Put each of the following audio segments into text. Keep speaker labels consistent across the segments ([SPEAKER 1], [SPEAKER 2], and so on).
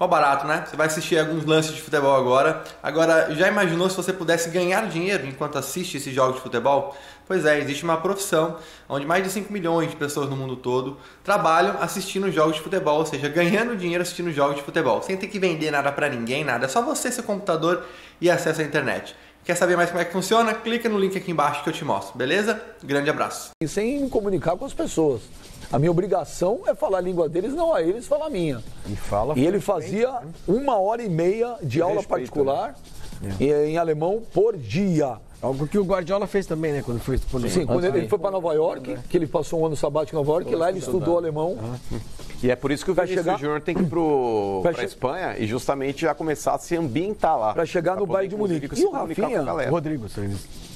[SPEAKER 1] Mó barato, né? Você vai assistir alguns lances de futebol agora. Agora, já imaginou se você pudesse ganhar dinheiro enquanto assiste esses jogos de futebol? Pois é, existe uma profissão onde mais de 5 milhões de pessoas no mundo todo trabalham assistindo jogos de futebol, ou seja, ganhando dinheiro assistindo jogos de futebol, sem ter que vender nada pra ninguém, nada. É só você, seu computador e acesso à internet. Quer saber mais como é que funciona? Clica no link aqui embaixo que eu te mostro, beleza? Grande abraço.
[SPEAKER 2] E sem me comunicar com as pessoas. A minha obrigação é falar a língua deles, não a eles falar a minha. E ele fazia 1h30 de aula particular em alemão por dia.
[SPEAKER 3] Algo que o Guardiola fez também, né? Quando foi
[SPEAKER 2] Sim, quando ele foi para Nova York, que ele passou um ano sabático em Nova York, lá ele estudou alemão.
[SPEAKER 4] E é por isso que o Vinícius Júnior tem que ir para a Espanha e justamente já começar a se ambientar lá.
[SPEAKER 2] Para chegar no Bayern de Munique. E o Rafinha?
[SPEAKER 3] Rodrigo.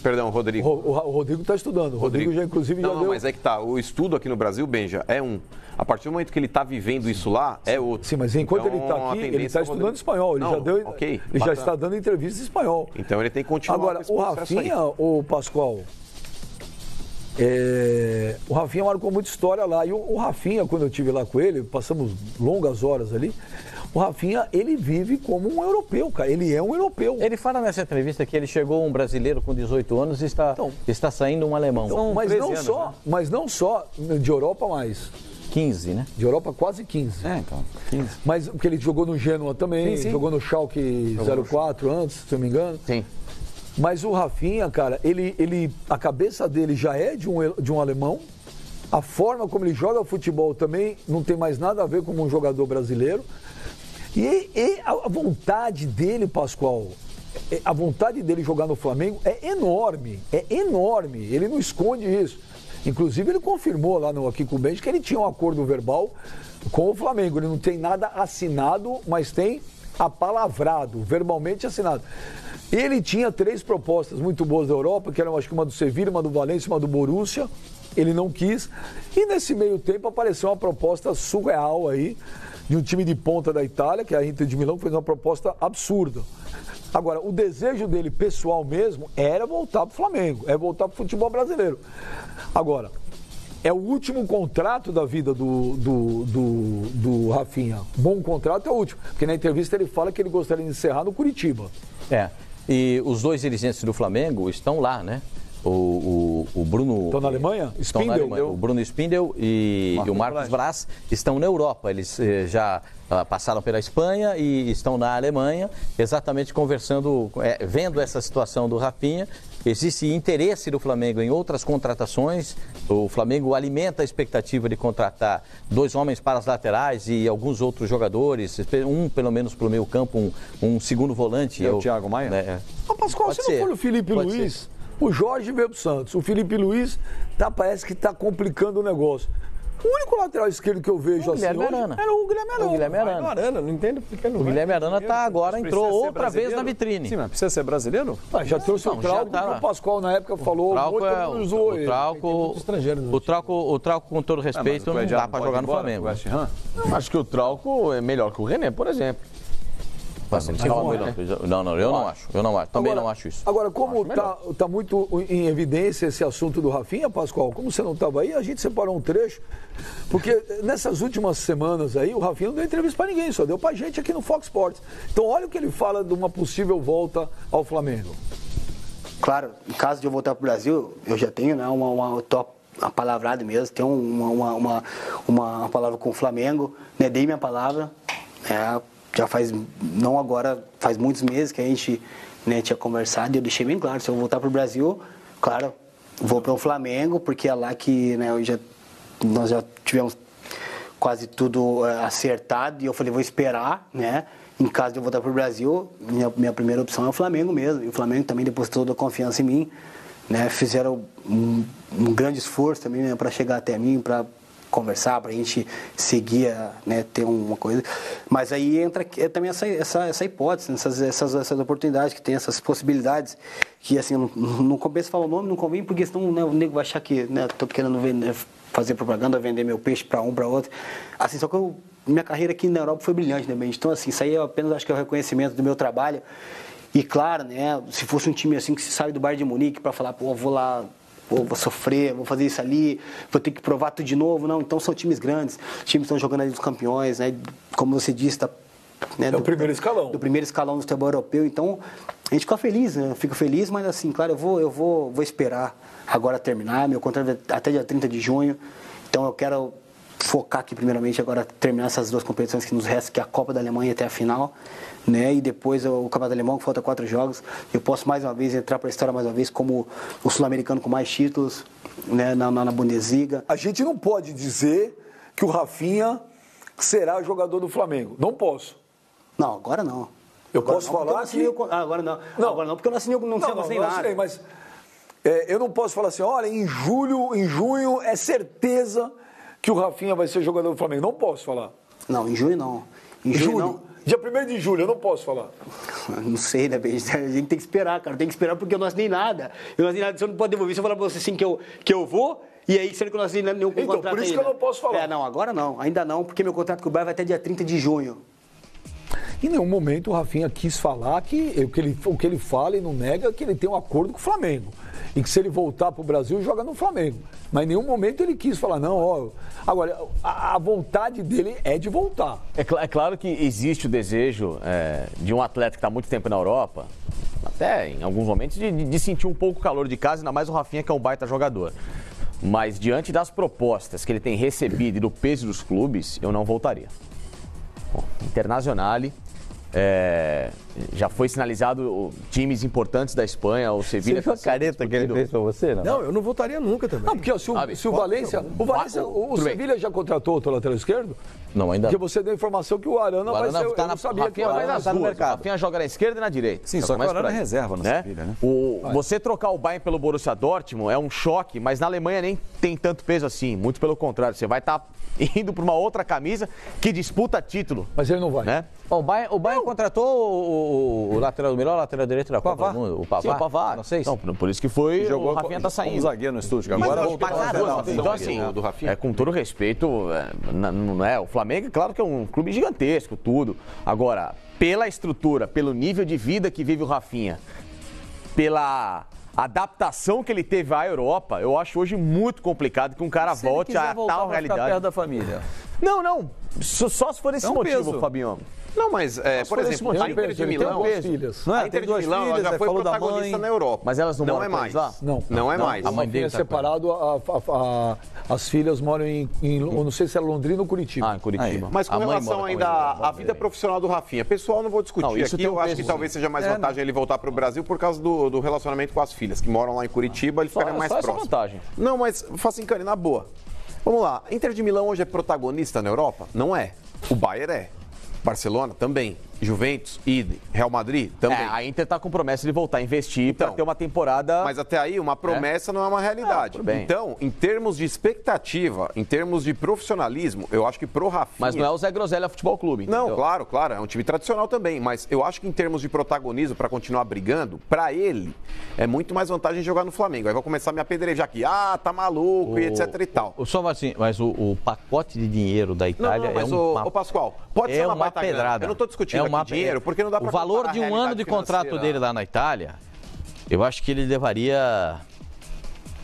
[SPEAKER 4] Perdão, Rodrigo.
[SPEAKER 2] O Rodrigo está estudando. O Rodrigo já, inclusive, já deu...
[SPEAKER 4] mas é que tá. O estudo aqui no Brasil, Benja, é um. A partir do momento que ele está vivendo isso lá, é outro.
[SPEAKER 2] Sim, mas enquanto ele está aqui, ele está estudando espanhol. Ele já já está dando entrevista em espanhol.
[SPEAKER 4] Então ele tem que continuar.
[SPEAKER 2] Agora, o Rafinha, o Pascoal, o Rafinha marcou muita história lá. E o Rafinha, quando eu estive lá com ele, passamos longas horas ali, o Rafinha, ele vive como um europeu, cara. Ele é um europeu.
[SPEAKER 5] Ele fala nessa entrevista que ele chegou um brasileiro com 18 anos e está saindo um alemão.
[SPEAKER 2] Então, mas não só de Europa, mais
[SPEAKER 5] 15, né?
[SPEAKER 2] De Europa, quase 15.
[SPEAKER 5] Então, 15.
[SPEAKER 2] Mas porque ele jogou no Genoa também, jogou no Schalke 04 antes, se eu não me engano.
[SPEAKER 5] Sim.
[SPEAKER 2] Mas o Rafinha, cara, a cabeça dele já é de um alemão. A forma como ele joga futebol também não tem mais nada a ver com um jogador brasileiro. E a vontade dele, Pascoal, a vontade dele jogar no Flamengo é enorme. É enorme. Ele não esconde isso. Inclusive, ele confirmou lá aqui com o Benji que ele tinha um acordo verbal com o Flamengo. Ele não tem nada assinado, mas tem apalavrado, verbalmente assinado. Ele tinha 3 propostas muito boas da Europa, que eram acho que uma do Sevilla, uma do Valência, uma do Borussia. Ele não quis. E nesse meio tempo apareceu uma proposta surreal aí, de um time de ponta da Itália, que é a Inter de Milão, que fez uma proposta absurda. Agora, o desejo dele, pessoal mesmo, era voltar para o Flamengo, é voltar para o futebol brasileiro. Agora, é o último contrato da vida do Rafinha. Bom contrato é o último, porque na entrevista ele fala que ele gostaria de encerrar no Curitiba.
[SPEAKER 5] E os 2 dirigentes do Flamengo estão lá, né? O Bruno...
[SPEAKER 2] Estão na Alemanha?
[SPEAKER 5] Estão na Alemanha. O Bruno Spindel e o Marcos Braz estão na Europa. Eles já passaram pela Espanha e estão na Alemanha, exatamente conversando, vendo essa situação do Rafinha. Existe interesse do Flamengo em outras contratações. O Flamengo alimenta a expectativa de contratar 2 homens para as laterais e alguns outros jogadores, um pelo menos para o meio campo, um segundo volante.
[SPEAKER 3] O Thiago Maia?
[SPEAKER 2] Pascoal, se não for o Felipe Luiz... O Jorge veio pro Santos. O Felipe Luiz parece que está complicando o negócio. O único lateral esquerdo que eu vejo assim hoje era o Guilherme Arana.
[SPEAKER 5] O Guilherme Arana.
[SPEAKER 3] Não entendo porque não.
[SPEAKER 5] O Guilherme Arana entrou outra vez na vitrine.
[SPEAKER 3] Sim, mas precisa ser brasileiro?
[SPEAKER 2] Já trouxe o Trauco, que o Pascoal na época falou.
[SPEAKER 5] O Trauco, com todo respeito, não dá para jogar no Flamengo.
[SPEAKER 3] Acho que o Trauco é melhor que o René, por exemplo.
[SPEAKER 5] Não, eu não acho. Também não acho isso.
[SPEAKER 2] Agora, como está muito em evidência esse assunto do Rafinha, Pascoal, como você não estava aí, a gente separou um trecho, porque nessas últimas semanas aí, o Rafinha não deu entrevista para ninguém, só deu para gente aqui no Fox Sports. Então, olha o que ele fala de uma possível volta ao Flamengo.
[SPEAKER 6] Claro, em caso de eu voltar para o Brasil, eu já tenho, né, uma palavrada mesmo, tenho uma palavra com o Flamengo, né, dei minha palavra, já faz, não agora, faz muitos meses que a gente, né, tinha conversado e eu deixei bem claro, se eu voltar para o Brasil, claro, vou para o Flamengo, porque é lá que, né, nós já tivemos quase tudo acertado e eu falei, vou esperar, né, em caso de eu voltar para o Brasil, minha primeira opção é o Flamengo mesmo, e o Flamengo também depositou toda a confiança em mim, né, fizeram um grande esforço também, né, para chegar até mim, para conversar, para a gente seguir, né, ter uma coisa. Mas aí entra também essa hipótese, essas oportunidades que tem, essas possibilidades, que assim, não compensa falar o nome, não convém, porque senão, né, o nego vai achar que, né, estou querendo fazer propaganda, vender meu peixe para um, para outro. Assim, só que minha carreira aqui na Europa foi brilhante, né, então assim, isso aí é apenas, acho que é o reconhecimento do meu trabalho. E claro, né, se fosse um time assim que se sai do Bayern de Munique para falar, pô, vou lá, vou sofrer, vou fazer isso ali, vou ter que provar tudo de novo. Não, então são times grandes, times que estão jogando ali dos campeões, né? Como você disse, está né,
[SPEAKER 2] o primeiro escalão.
[SPEAKER 6] Do primeiro escalão do futebol europeu. Então, a gente fica feliz, né? Eu fico feliz, mas assim, claro, eu vou esperar agora terminar. Meu contrato é até dia 30 de junho. Então, eu quero focar aqui primeiramente agora terminar essas 2 competições que nos restam, que é a Copa da Alemanha até a final, né? E depois o Campeonato Alemão, que falta 4 jogos. Eu posso mais uma vez entrar para a história mais uma vez como o sul-americano com mais títulos, né, na Bundesliga.
[SPEAKER 2] A gente não pode dizer que o Rafinha será jogador do Flamengo. Não posso.
[SPEAKER 6] Não, agora não.
[SPEAKER 2] Eu posso falar que...
[SPEAKER 6] Agora não. Agora não, porque eu não assinei, não assinei nada.
[SPEAKER 2] Assinei, mas eu não posso falar assim, olha, em junho é certeza que o Rafinha vai ser jogador do Flamengo. Não posso falar.
[SPEAKER 6] Não, em junho não. Em junho não.
[SPEAKER 2] Dia 1º de julho, eu não posso falar.
[SPEAKER 6] Não sei, né, bem? A gente tem que esperar, cara. Tem que esperar porque eu não assinei nada. Eu não assinei nada, você não pode devolver. Se eu falar pra você assim que eu vou, e aí sendo que eu não assinei nenhum contrato.
[SPEAKER 2] Então, por isso que eu não posso falar.
[SPEAKER 6] Não, agora não. Ainda não, porque meu contrato com o Bayern vai até dia 30 de junho.
[SPEAKER 2] Em nenhum momento o Rafinha quis falar que o que ele fala e não nega que ele tem um acordo com o Flamengo. E que se ele voltar para o Brasil, joga no Flamengo. Mas em nenhum momento ele quis falar, não, ó. Agora, a vontade dele é de voltar.
[SPEAKER 3] É claro que existe o desejo de um atleta que está há muito tempo na Europa, até em alguns momentos, de sentir um pouco o calor de casa, ainda mais o Rafinha, que é um baita jogador. Mas diante das propostas que ele tem recebido e do peso dos clubes, eu não voltaria. Bom, Internazionale. Já foi sinalizado times importantes da Espanha, o Sevilla...
[SPEAKER 5] Você viu a careta que ele fez pra você, não?
[SPEAKER 7] Não, eu não votaria nunca também.
[SPEAKER 2] Não, porque se o Valência... O Sevilla já contratou outro lateral esquerdo?
[SPEAKER 5] Não, ainda
[SPEAKER 2] Porque você deu a informação que o Arana vai ser...
[SPEAKER 5] Tá
[SPEAKER 2] eu sabia que o
[SPEAKER 3] Rafinha
[SPEAKER 2] Arana
[SPEAKER 3] vai no mercado. O Rafinha joga na esquerda e na direita.
[SPEAKER 7] Sim, só que o Arana é reserva no Sevilla, né?
[SPEAKER 3] Você trocar o Bayern pelo Borussia Dortmund é um choque, mas na Alemanha nem tem tanto peso assim. Muito pelo contrário, você vai estar indo para uma outra camisa que disputa título.
[SPEAKER 2] Mas ele não vai.
[SPEAKER 3] Né?
[SPEAKER 5] O Bayern contratou o melhor lateral direito da Copa do Mundo, o Pavard.
[SPEAKER 3] Sim, o Pavard.
[SPEAKER 5] Não sei se...
[SPEAKER 3] Não, por isso que foi
[SPEAKER 7] Jogou
[SPEAKER 3] o Rafinha tá saindo.
[SPEAKER 7] como zagueiro no estúdio, que agora
[SPEAKER 3] Então, assim,
[SPEAKER 4] do Rafinha.
[SPEAKER 3] Com todo respeito, não é, o Flamengo, claro que é um clube gigantesco, tudo. Agora, pela estrutura, pelo nível de vida que vive o Rafinha, pela adaptação que ele teve à Europa, eu acho hoje muito complicado que um cara volte a tal realidade.
[SPEAKER 5] Perto da família.
[SPEAKER 3] Não. Só se for esse motivo, Fabião.
[SPEAKER 4] Não, mas, por exemplo, a Inter de Milão... A Inter de Milão ela já foi protagonista na Europa.
[SPEAKER 3] Mas elas não moram
[SPEAKER 4] mais
[SPEAKER 3] lá?
[SPEAKER 4] Não é mais.
[SPEAKER 2] A mãe dele é separado, as filhas moram eu não sei se é Londrina ou Curitiba.
[SPEAKER 3] Em Curitiba.
[SPEAKER 4] Mas com relação ainda à vida profissional do Rafinha, pessoal, não vou discutir aqui, eu acho que talvez seja mais vantagem ele voltar para o Brasil por causa do relacionamento com as filhas, que moram lá em Curitiba, ele ficaria mais próximo.
[SPEAKER 3] Vantagem.
[SPEAKER 4] Não, mas Facincani, na boa. Vamos lá, Inter de Milão hoje é protagonista na Europa? Não é. O Bayern é. Barcelona também. Juventus, idem. Real Madrid também.
[SPEAKER 3] A Inter está com promessa de voltar a investir para ter uma temporada...
[SPEAKER 4] Mas até aí, uma promessa não é uma realidade. Então, em termos de expectativa, em termos de profissionalismo, eu acho que pro Rafinha...
[SPEAKER 3] Mas não é o Zé Groselha Futebol Clube.
[SPEAKER 4] Não, entendeu? Claro, é um time tradicional também. Mas eu acho que em termos de protagonismo, para continuar brigando, para ele, é muito mais vantagem jogar no Flamengo. Aí vai começar a me apedrejar aqui. Tá maluco e etc e tal.
[SPEAKER 5] Mas o pacote de dinheiro da Itália
[SPEAKER 4] Ô Pascoal, pode ser uma baita
[SPEAKER 5] pedrada.
[SPEAKER 4] Eu não estou discutindo dinheiro, porque não dá para
[SPEAKER 5] o valor de um ano de contrato dele lá na Itália, eu acho que ele levaria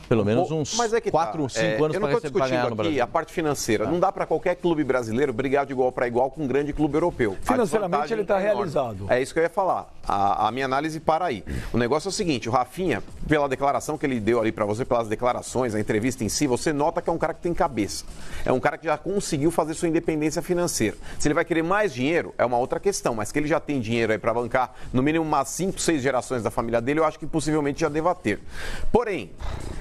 [SPEAKER 5] pelo menos uns 4 ou 5 anos para receber ganhar no Brasil.
[SPEAKER 4] A parte financeira. Não dá para qualquer clube brasileiro brigar de igual para igual com um grande clube europeu.
[SPEAKER 2] Financeiramente ele está realizado.
[SPEAKER 4] É isso que eu ia falar. A minha análise para aí. O negócio é o seguinte, o Rafinha, pela declaração que ele deu ali para você, pelas declarações, a entrevista em si, você nota que é um cara que tem cabeça. É um cara que já conseguiu fazer sua independência financeira. Se ele vai querer mais dinheiro, é uma outra questão, mas que ele já tem dinheiro aí para bancar no mínimo umas 5, 6 gerações da família dele, eu acho que possivelmente já deva ter. Porém,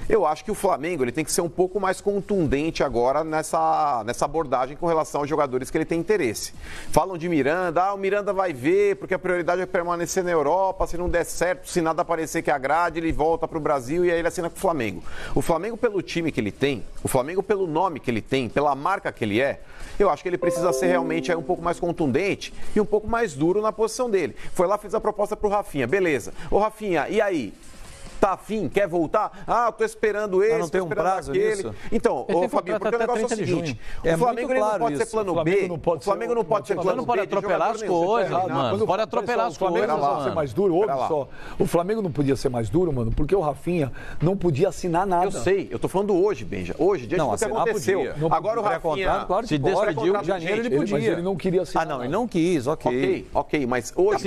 [SPEAKER 4] eu acho que o Flamengo ele tem que ser um pouco mais contundente agora nessa abordagem com relação aos jogadores que ele tem interesse. Falam de Miranda, o Miranda vai ver, porque a prioridade é permanecer na Europa, se não der certo, se nada aparecer que agrade, ele volta para o Brasil e aí ele assina com o Flamengo. O Flamengo, pelo time que ele tem, o Flamengo, pelo nome que ele tem, pela marca que ele é, eu acho que ele precisa ser realmente um pouco mais contundente e um pouco mais duro na posição dele. Foi lá, fez a proposta pro Rafinha, beleza. Ô Rafinha, e aí? Tá afim, quer voltar? Ah, eu tô esperando esse,
[SPEAKER 7] não tem um prazo nisso?
[SPEAKER 4] Então, ô Fabinho, porque o negócio é o seguinte, o Flamengo não pode ser plano B, o Flamengo não pode ser plano B.
[SPEAKER 5] Não pode atropelar as coisas, mano. Pode atropelar as coisas,
[SPEAKER 2] mano. O Flamengo não pode ser mais duro, ouve só. O Flamengo não podia ser mais duro, mano, porque o Rafinha não podia assinar nada.
[SPEAKER 4] Eu sei, eu tô falando hoje, Benja. Hoje, diante do que aconteceu. Agora o Rafinha
[SPEAKER 2] se despediu em janeiro, ele podia. Mas ele não queria assinar.
[SPEAKER 7] Não, ele não quis,
[SPEAKER 4] ok, mas hoje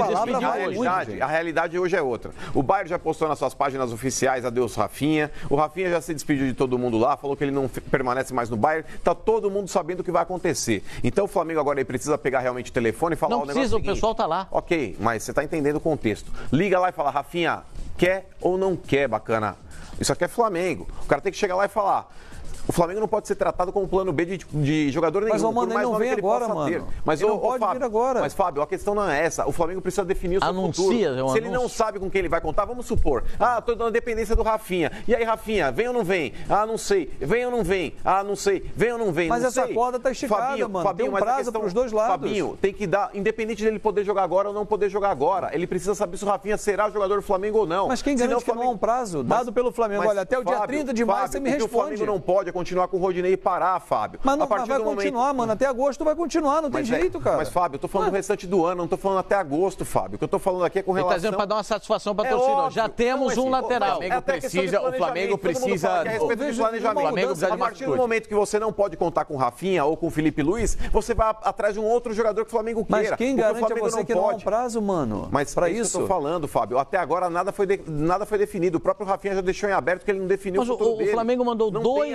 [SPEAKER 4] a realidade hoje é outra. O Bayern já postou nas suas páginas oficiais, adeus Rafinha. O Rafinha já se despediu de todo mundo lá, falou que ele não permanece mais no Bayern. Tá todo mundo sabendo o que vai acontecer. Então o Flamengo agora ele precisa pegar realmente o telefone e falar
[SPEAKER 5] o negócio seguinte. Não precisa, o pessoal tá lá.
[SPEAKER 4] Ok, mas você tá entendendo o contexto. Liga lá e fala, Rafinha, quer ou não quer, bacana? Isso aqui é Flamengo. O cara tem que chegar lá e falar... O Flamengo não pode ser tratado como plano B de jogador nenhum.
[SPEAKER 7] Mas o Mano não vem agora, mano.
[SPEAKER 4] Mas
[SPEAKER 7] ele não pode vir agora.
[SPEAKER 4] Mas, Fábio, a questão não é essa. O Flamengo precisa definir o seu futuro.
[SPEAKER 5] Se
[SPEAKER 4] ele não sabe com quem ele vai contar, vamos supor. Tô dando dependência do Rafinha. E aí, Rafinha, vem ou não vem? Não sei. Vem ou não vem? Não sei. Vem ou não vem?
[SPEAKER 7] Mas
[SPEAKER 4] não
[SPEAKER 7] essa
[SPEAKER 4] sei.
[SPEAKER 7] corda tá esticada, mano.
[SPEAKER 4] Fabinho,
[SPEAKER 7] tem um prazo pros dois lados.
[SPEAKER 4] Fabinho, tem que dar, independente dele poder jogar agora ou não poder jogar agora. Ele precisa saber se o Rafinha será jogador do Flamengo ou não.
[SPEAKER 7] Mas quem garante que não há um prazo dado pelo Flamengo? Olha, até o dia 30 de maio você me responde.
[SPEAKER 4] O Flamengo não pode continuar com o Rodinei parar, Fábio.
[SPEAKER 7] Mas não vai continuar, mano. Até agosto vai continuar, não tem jeito, cara.
[SPEAKER 4] Mas, Fábio, eu tô falando do restante do ano, não tô falando até agosto, Fábio. O que eu tô falando aqui é com relação...
[SPEAKER 5] Ele tá dizendo pra dar uma satisfação pra torcida. Já temos um lateral.
[SPEAKER 3] O Flamengo precisa...
[SPEAKER 4] A respeito de planejamento. A partir do momento que você não pode contar com o Rafinha ou com o Felipe Luiz, você vai atrás de um outro jogador que o Flamengo queira.
[SPEAKER 7] Mas quem garante a você que não há um prazo, mano?
[SPEAKER 4] Mas pra isso eu tô falando, Fábio. Até agora nada foi definido. O próprio Rafinha já deixou em aberto que ele não definiu o futuro dele.
[SPEAKER 5] O Flamengo mandou dois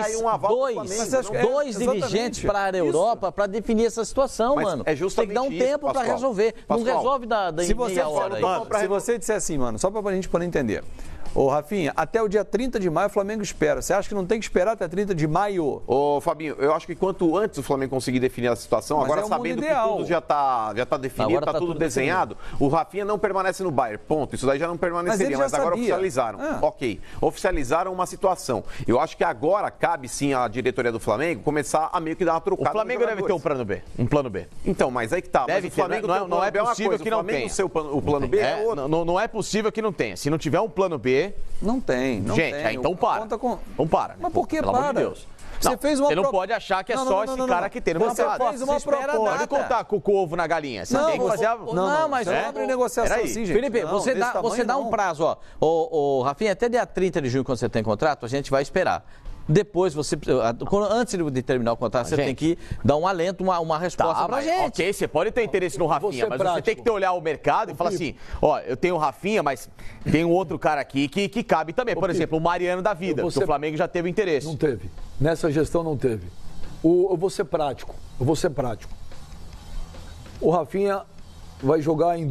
[SPEAKER 5] dirigentes para a Europa para definir essa situação, mano.
[SPEAKER 4] É justamente
[SPEAKER 5] tem que dar um tempo para resolver. Não resolve da meia hora.
[SPEAKER 7] Se você disser assim, mano, só para a gente poder entender. Ô, Rafinha, até o dia 30 de maio o Flamengo espera. Você acha que não tem que esperar até 30 de maio?
[SPEAKER 4] Ô, Fabinho, eu acho que quanto antes o Flamengo conseguir definir a situação, mas agora sabendo que tudo já tá definido, agora tá tudo desenhado, definido. O Rafinha não permanece no Bayern, ponto. Isso daí já não permaneceria, mas agora oficializaram. Ok, oficializaram uma situação. Eu acho que agora cabe sim à diretoria do Flamengo começar a meio que dar uma trucada.
[SPEAKER 3] O Flamengo deve ter um plano B. Um plano B.
[SPEAKER 4] Então, mas aí que tá.
[SPEAKER 3] Deve
[SPEAKER 4] mas o Flamengo
[SPEAKER 3] ter, não é possível que não tenha.
[SPEAKER 4] O plano B é outro.
[SPEAKER 3] Não é possível que não tenha. Se não tiver um plano B...
[SPEAKER 7] Não tem, não
[SPEAKER 3] gente,
[SPEAKER 7] tem.
[SPEAKER 3] Então para. Então para.
[SPEAKER 7] Mas por que
[SPEAKER 3] pelo
[SPEAKER 7] para?
[SPEAKER 3] amor de Deus.
[SPEAKER 7] Você fez uma
[SPEAKER 3] Você não pode achar que é só esse cara que tem no mercado.
[SPEAKER 7] Você fez uma proposta.
[SPEAKER 3] Pode contar com o ovo na galinha. Você tem que fazer a...
[SPEAKER 7] Não, mas não abre negociação assim, gente.
[SPEAKER 5] Felipe, você dá um prazo, ó. Ô, Rafinha, até dia 30 de junho, quando você tem contrato, a gente vai esperar. Depois, antes de terminar o contrato, você tem que dar um alento, uma resposta pra gente.
[SPEAKER 3] Ok, você pode ter interesse no Rafinha, mas você tem que olhar o mercado e falar assim, ó, eu tenho o Rafinha, mas tem um outro cara aqui que cabe também. Por exemplo, o Mariano da vida, que o Flamengo já teve interesse.
[SPEAKER 2] Não teve. Nessa gestão não teve. Eu vou ser prático. O Rafinha vai jogar em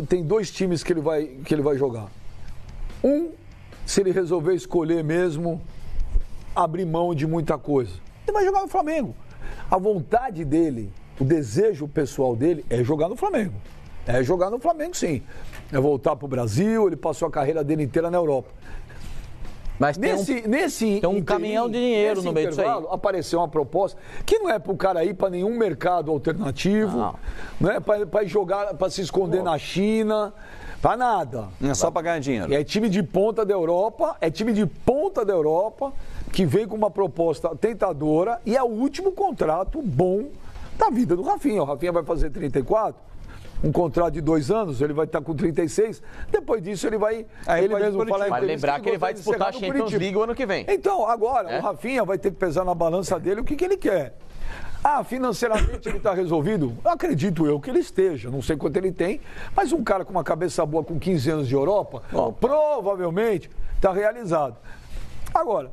[SPEAKER 2] tem dois times que ele vai jogar. Se ele resolver escolher mesmo... abrir mão de muita coisa. Ele vai jogar no Flamengo. A vontade dele, o desejo pessoal dele é jogar no Flamengo. É jogar no Flamengo, sim. É voltar para o Brasil, ele passou a carreira dele inteira na Europa.
[SPEAKER 5] Mas tem um caminhão de dinheiro no meio disso aí.
[SPEAKER 2] Apareceu uma proposta que não é para o cara ir para nenhum mercado alternativo, não é para jogar, para se esconder na China, para nada.
[SPEAKER 7] Não é só para ganhar dinheiro.
[SPEAKER 2] É time de ponta da Europa, que vem com uma proposta tentadora e é o último contrato bom da vida do Rafinha. O Rafinha vai fazer 34, um contrato de 2 anos, ele vai estar com 36, depois disso ele vai...
[SPEAKER 3] Vai lembrar que ele vai disputar a Champions League o ano que vem.
[SPEAKER 2] Então, agora, o Rafinha vai ter que pesar na balança dele o que ele quer. Financeiramente ele está resolvido? Acredito eu que ele esteja, não sei quanto ele tem, mas um cara com uma cabeça boa com 15 anos de Europa, provavelmente está realizado. Agora,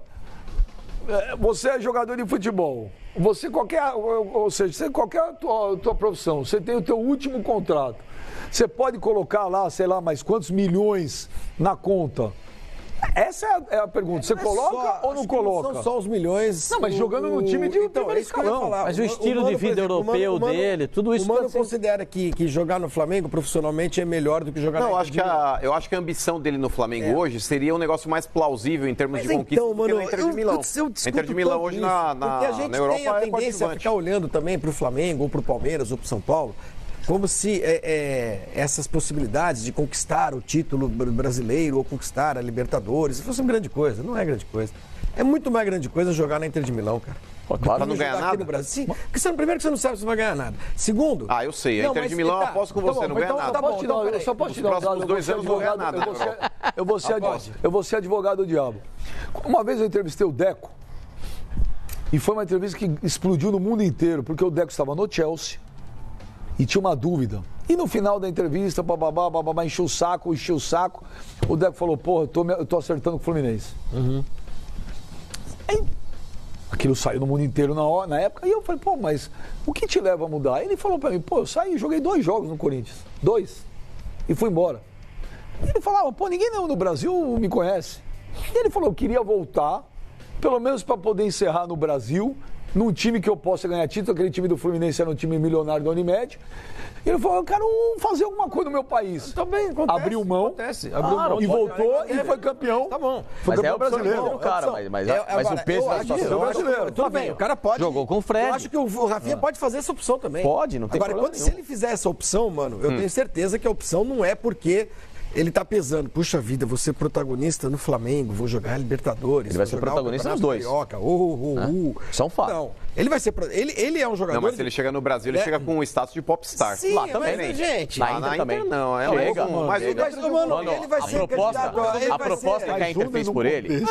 [SPEAKER 2] você é jogador de futebol, qualquer a tua profissão, você tem o teu último contrato, você pode colocar lá, sei lá, mais quantos milhões na conta? Essa é a pergunta. Você coloca ou não coloca?
[SPEAKER 8] Não são só os milhões.
[SPEAKER 2] Não, mas jogando no time de primeiro escalão.
[SPEAKER 5] Mas o estilo de vida europeu dele, tudo isso...
[SPEAKER 8] O Mano considera que jogar no Flamengo profissionalmente é melhor do que jogar no
[SPEAKER 4] Flamengo? Eu acho que a ambição dele no Flamengo hoje seria um negócio mais plausível em termos de conquista do que na Inter de Milão. Inter de Milão hoje na Europa é coadjuvante.
[SPEAKER 8] Porque a gente tem a tendência a ficar olhando também para o Flamengo, ou para o Palmeiras, ou para o São Paulo, como se essas possibilidades de conquistar o título brasileiro ou conquistar a Libertadores fosse uma grande coisa. Não é grande coisa. É muito mais grande coisa jogar na Inter de Milão, cara.
[SPEAKER 4] Claro, não ganhar nada.
[SPEAKER 8] No Brasil. Sim, porque primeiro que você não sabe se vai ganhar nada. Segundo...
[SPEAKER 4] eu sei. A Inter de Milão, eu aposto com você, não ganha nada.
[SPEAKER 2] Eu só posso te dar um dado.
[SPEAKER 4] Nos próximos 2 anos não ganha nada.
[SPEAKER 2] Eu vou ser advogado do diabo. Uma vez eu entrevistei o Deco, e foi uma entrevista que explodiu no mundo inteiro, porque o Deco estava no Chelsea e tinha uma dúvida. E no final da entrevista, bababá, encheu o saco, o Deco falou, porra, eu tô acertando com o Fluminense. Aí, aquilo saiu no mundo inteiro na época, e eu falei, pô, mas o que te leva a mudar? Aí ele falou pra mim, pô, eu saí e joguei 2 jogos no Corinthians, 2, e fui embora. E ele falava, pô, ninguém no Brasil me conhece. E ele falou, eu queria voltar, pelo menos para poder encerrar no Brasil, num time que eu possa ganhar título. Aquele time do Fluminense era um time milionário da Unimed. E ele falou, eu quero fazer alguma coisa no meu país.
[SPEAKER 8] Também acontece.
[SPEAKER 2] Abriu mão,
[SPEAKER 8] e
[SPEAKER 2] voltou e foi campeão.
[SPEAKER 8] Tá bom.
[SPEAKER 2] Foi campeão
[SPEAKER 3] brasileiro. Mas o peso da situação...
[SPEAKER 8] brasileiro. Tudo bem, o cara pode...
[SPEAKER 5] Jogou com o Fred.
[SPEAKER 8] Eu acho que o Rafinha pode fazer essa opção também.
[SPEAKER 3] Pode, não tem problema
[SPEAKER 8] Agora, se ele fizer essa opção, mano, eu tenho certeza que a opção não é porque... Ele tá pesando, puxa vida, vou ser protagonista no Flamengo, vou jogar Libertadores.
[SPEAKER 3] Ele vai ser protagonista nos 2.
[SPEAKER 8] São fatos. Não, ele vai ser. Ele é um jogador.
[SPEAKER 4] Não, mas se ele chega no Brasil, ele chega com o status de popstar.
[SPEAKER 8] Sim,
[SPEAKER 4] lá
[SPEAKER 8] também,
[SPEAKER 4] mas,
[SPEAKER 8] gente.
[SPEAKER 3] Na Inter também.
[SPEAKER 4] Não,
[SPEAKER 3] chega.
[SPEAKER 4] Mas
[SPEAKER 8] ele vai ser
[SPEAKER 3] a proposta que a Inter fez por ele.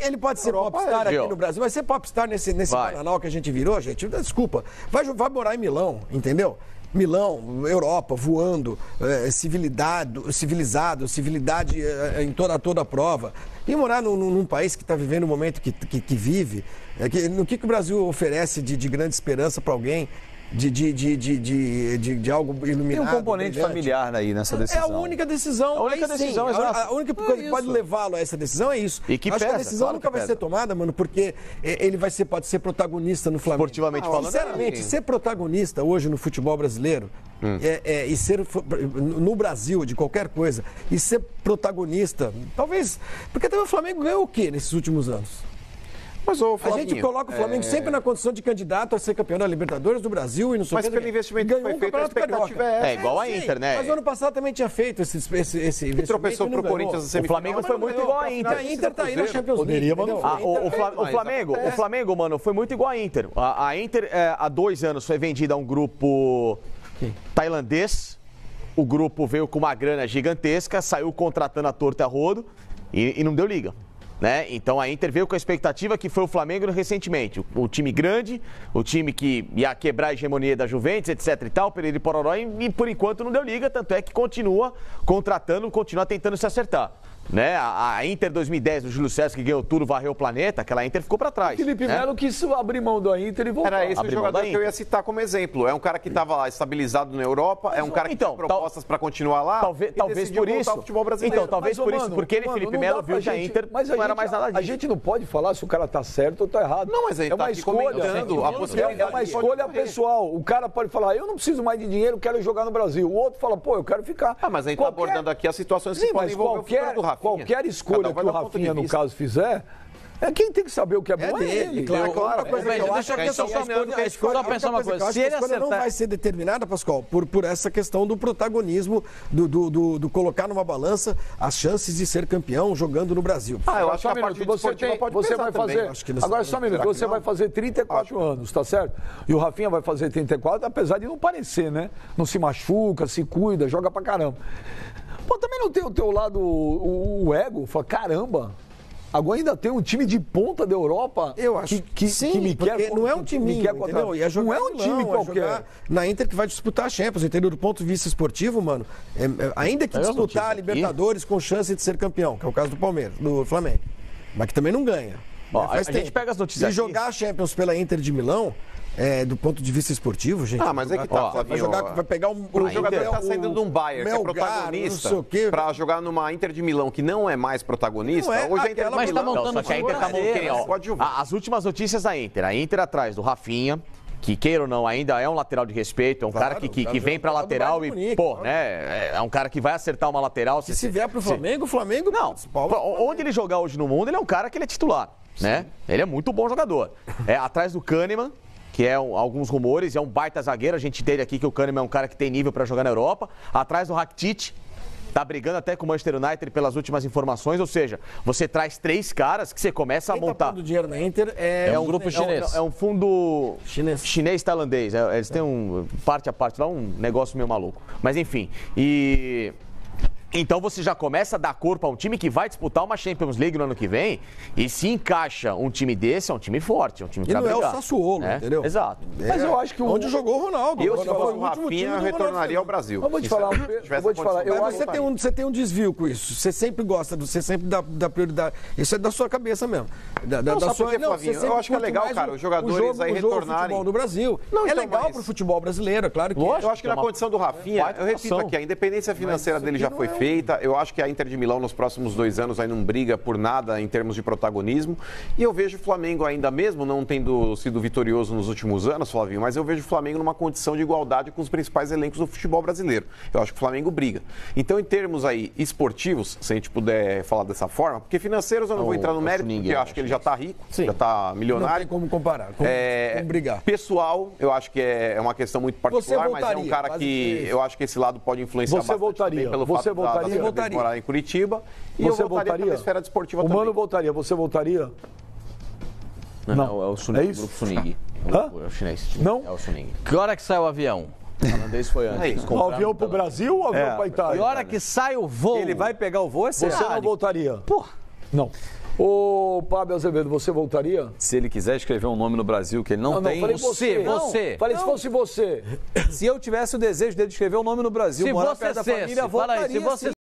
[SPEAKER 8] Ele pode ser popstar aqui no Brasil. Vai ser popstar nesse Bananal que a gente virou, gente. Desculpa. Vai morar em Milão, entendeu? Milão, Europa, voando, civilidade em toda a prova. E morar num país que está vivendo o momento que vive, no que o Brasil oferece de grande esperança para alguém, de algo iluminado.
[SPEAKER 7] Tem um componente familiar aí nessa decisão.
[SPEAKER 8] É a única decisão. A única coisa que pode levá-lo a essa decisão é isso.
[SPEAKER 3] E que
[SPEAKER 8] acho que a decisão nunca vai ser tomada, mano, porque ele pode ser protagonista no Flamengo.
[SPEAKER 3] Esportivamente falando.
[SPEAKER 8] Sinceramente, ser protagonista hoje no futebol brasileiro e ser no Brasil de qualquer coisa e ser protagonista, talvez, porque também o Flamengo ganhou o quê nesses últimos anos?
[SPEAKER 4] Mas,
[SPEAKER 8] a gente coloca o Flamengo sempre na condição de candidato a ser campeão da Libertadores do Brasil e não sei o que.
[SPEAKER 4] Mas pelo investimento que foi feito, a expectativa
[SPEAKER 3] é igual a Inter, né?
[SPEAKER 8] Mas o ano passado também tinha feito esse investimento.
[SPEAKER 4] E tropeçou pro Corinthians na
[SPEAKER 3] semifinal. O Flamengo foi muito igual a Inter.
[SPEAKER 8] A Inter tá aí na Champions League.
[SPEAKER 3] O Flamengo, mano, foi muito igual a Inter. A Inter, há 2 anos, foi vendida a um grupo tailandês. O grupo veio com uma grana gigantesca, saiu contratando a torta e a rodo e não deu liga. Né? Então a Inter veio com a expectativa que foi o Flamengo recentemente, o time grande, o time que ia quebrar a hegemonia da Juventus, etc e tal, Pereira e Pororó, e por enquanto não deu liga, tanto é que continua contratando, continua tentando se acertar. Né? A Inter 2010 do Júlio César, que ganhou tudo, varreu o planeta, aquela Inter ficou para trás.
[SPEAKER 2] Felipe Melo quis abrir mão da Inter e voltar.
[SPEAKER 4] Era esse o jogador que eu ia citar como exemplo. É um cara que estava lá estabilizado na Europa, é um cara que tem propostas para continuar lá.
[SPEAKER 3] Talvez por isso. Então, talvez por isso, porque ele, Felipe Melo, viu que a Inter não era mais nada disso.
[SPEAKER 2] A gente não pode falar se o cara tá certo ou tá errado.
[SPEAKER 4] Não, mas a gente tá aqui comentando a possibilidade.
[SPEAKER 2] É uma escolha pessoal. O cara pode falar, eu não preciso mais de dinheiro, quero jogar no Brasil. O outro fala, pô, eu quero ficar.
[SPEAKER 4] Mas a gente tá abordando aqui as situações que podem envolver o futuro do Rafinha.
[SPEAKER 2] Qualquer escolha que o Rafinha, no caso, fizer, quem tem que saber o que é bom é ele.
[SPEAKER 8] Claro.
[SPEAKER 5] Deixa eu só pensar uma coisa.
[SPEAKER 8] Se ele acertar... não vai ser determinada, Pascoal, por essa questão do protagonismo, do colocar numa balança as chances de ser campeão jogando no Brasil.
[SPEAKER 4] Eu acho que a parte esportiva pode pesar também.
[SPEAKER 2] Agora, só um minuto, você vai fazer 34 anos, tá certo? E o Rafinha vai fazer 34, apesar de não parecer, né? Não se machuca, se cuida, joga pra caramba. Pô, também não tem o teu lado, o ego, fala, caramba... Agora ainda tem um time de ponta da Europa
[SPEAKER 8] eu acho que me quer. Não é um time, entendeu? Não é um time qualquer. Na Inter que vai disputar a Champions, entendeu? Do ponto de vista esportivo, mano, ainda que disputar a Libertadores com chance de ser campeão, que é o caso do Palmeiras, do Flamengo, mas que também não ganha.
[SPEAKER 3] A gente pega as notícias.
[SPEAKER 8] E jogar a Champions pela Inter de Milão. Do ponto de vista esportivo, gente.
[SPEAKER 4] Mas é que tá, Flavinho,
[SPEAKER 8] vai pegar
[SPEAKER 4] o jogador tá saindo de um Bayern, que é protagonista, pra jogar numa Inter de Milão, que não é mais protagonista. Hoje a Inter
[SPEAKER 3] mas tá montando só que a Inter tá montando. As últimas notícias da Inter. A Inter atrás do Rafinha, que queira ou não, ainda é um lateral de respeito, é um cara que vem pra lateral e, pô, né, é um cara que vai acertar uma lateral.
[SPEAKER 8] Se vier pro Flamengo, o Flamengo...
[SPEAKER 3] Não, onde ele jogar hoje no mundo, ele é um cara que ele é titular, né? Ele é muito bom jogador. Atrás do Kahneman, que é alguns rumores, é um baita zagueiro. A gente entende aqui que o Kahneman é um cara que tem nível para jogar na Europa. Atrás do Rakitic, tá brigando até com o Manchester United pelas últimas informações, ou seja, você traz 3 caras que você começa a montar.
[SPEAKER 8] Quem tá dinheiro na Inter
[SPEAKER 3] é um grupo chinês. É um fundo chinês-tailandês. Eles têm parte a parte lá, um negócio meio maluco. Mas enfim, então você já começa a dar corpo a um time que vai disputar uma Champions League no ano que vem, e se encaixa um time desse, é um time forte, é um time que
[SPEAKER 8] vai brigar. E não é o Sassuolo, entendeu?
[SPEAKER 3] Exato.
[SPEAKER 8] Mas eu acho que onde jogou o Ronaldo.
[SPEAKER 4] Eu, se fosse o Rafinha, retornaria ao Brasil.
[SPEAKER 2] Eu vou te falar.
[SPEAKER 8] Você tem um desvio com isso. Você sempre gosta, você sempre dá prioridade. Isso é da sua cabeça mesmo.
[SPEAKER 4] Eu acho que é legal, cara, os jogadores aí retornarem.
[SPEAKER 8] O futebol do Brasil. É legal pro futebol brasileiro, é claro que
[SPEAKER 4] eu acho que na condição do Rafinha, eu repito aqui, a independência financeira dele já foi feita. Eu acho que a Inter de Milão nos próximos 2 anos aí não briga por nada em termos de protagonismo. E eu vejo o Flamengo ainda mesmo não tendo sido vitorioso nos últimos anos, Flavinho, mas eu vejo o Flamengo numa condição de igualdade com os principais elencos do futebol brasileiro. Eu acho que o Flamengo briga. Então, em termos aí esportivos, se a gente puder falar dessa forma, porque financeiros eu não vou entrar no mérito, porque eu acho que ele já está rico, já está milionário.
[SPEAKER 8] Não tem como comparar, como brigar.
[SPEAKER 4] Pessoal, eu acho que é uma questão muito particular, mas é um cara que eu acho que esse lado pode influenciar bastante pelo fato de morar em Curitiba, e
[SPEAKER 2] você
[SPEAKER 4] eu voltaria pela esfera desportiva também.
[SPEAKER 2] O Mano voltaria, você voltaria?
[SPEAKER 3] Não, é o Suning, grupo Suning. É o chinês.
[SPEAKER 2] Não?
[SPEAKER 3] É o Suning.
[SPEAKER 5] Que hora que sai o avião?
[SPEAKER 3] O holandês foi antes.
[SPEAKER 2] O avião pro Brasil ou o avião pra Itália?
[SPEAKER 5] Que hora que sai o voo?
[SPEAKER 7] Ele vai pegar o voo,
[SPEAKER 2] Você não voltaria?
[SPEAKER 5] Porra.
[SPEAKER 2] Não. Ô, Pablo Azevedo, você voltaria?
[SPEAKER 7] Se ele quiser escrever um nome no Brasil que ele não tem...
[SPEAKER 2] Falei você. Falei se fosse você.
[SPEAKER 7] Se eu tivesse o desejo dele de escrever um nome no Brasil,
[SPEAKER 5] se
[SPEAKER 7] morar
[SPEAKER 5] você
[SPEAKER 7] perto da família, voltaria.
[SPEAKER 5] Se você